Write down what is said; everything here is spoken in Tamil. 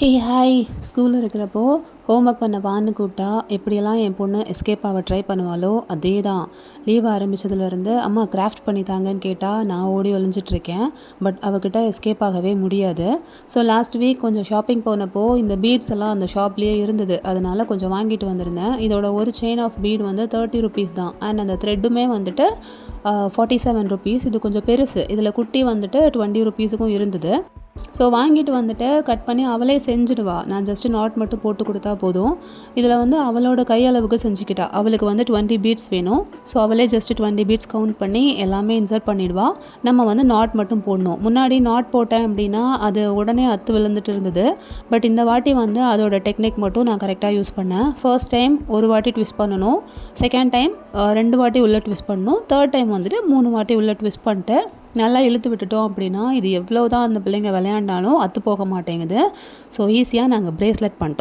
ஹே ஹாய் ஸ்கூலில் இருக்கிறப்போ ஹோம் ஒர்க் பண்ண வான்னு கூப்பிட்டா எப்படியெல்லாம் என் பொண்ணு எஸ்கேப் ஆக ட்ரை பண்ணுவாளோ அதே தான். லீவ் ஆரம்பித்ததுலேருந்து அம்மா கிராஃப்ட் பண்ணி தாங்கன்னு கேட்டால் நான் ஓடி ஒளிஞ்சிட்ருக்கேன். பட் அவகிட்ட எஸ்கேப் ஆகவே முடியாது. ஸோ லாஸ்ட் வீக் கொஞ்சம் ஷாப்பிங் போனப்போ இந்த பீட்ஸ் எல்லாம் அந்த ஷாப்லேயே இருந்தது. அதனால் கொஞ்சம் வாங்கிட்டு வந்திருந்தேன். இதோட ஒரு செயின் ஆஃப் பீட் வந்து 30 ருபீஸ் தான். அண்ட் அந்த த்ரெட்டுமே வந்துட்டு 47 ருபீஸ். இது கொஞ்சம் பெருசு. இதில் குட்டி வந்துட்டு 20 ருபீஸுக்கும் இருந்தது. ஸோ வாங்கிட்டு வந்துட்டு கட் பண்ணி அவளே செஞ்சுடுவா. நான் ஜஸ்ட்டு நாட் மட்டும் போட்டு கொடுத்தா போதும். இதில் வந்து அவளோட கையளவுக்கு செஞ்சுக்கிட்டா. அவளுக்கு வந்து 20 பீட்ஸ் வேணும். ஸோ அவளே ஜஸ்ட்டு 20 பீட்ஸ் கவுண்ட் பண்ணி எல்லாமே இன்சர்ட் பண்ணிடுவா. நம்ம வந்து நாட் மட்டும் போடணும். முன்னாடி நாட் போட்டேன் அப்படின்னா அது உடனே அத்து விழுந்துட்டு இருந்தது. பட் இந்த வாட்டி வந்து அதோட டெக்னிக் மட்டும் நான் கரெக்டாக யூஸ் பண்ணேன். ஃபர்ஸ்ட் டைம் ஒரு வாட்டி ட்விஸ்ட் பண்ணணும். செகண்ட் டைம் 2 வாட்டி உள்ளே ட்விஸ்ட் பண்ணணும். தேர்ட் டைம் வந்துட்டு 3 வாட்டி உள்ளே ட்விஸ்ட் பண்ணிட்டு நல்லா இழுத்து விட்டுட்டோம் அப்படின்னா இது எவ்வளோ தான் அந்த பிள்ளைங்க விளையாண்டாலும் அத்து போக மாட்டேங்குது. ஸோ ஈஸியாக நாங்கள் பிரேஸ்லெட் பண்ணிட்டோம்.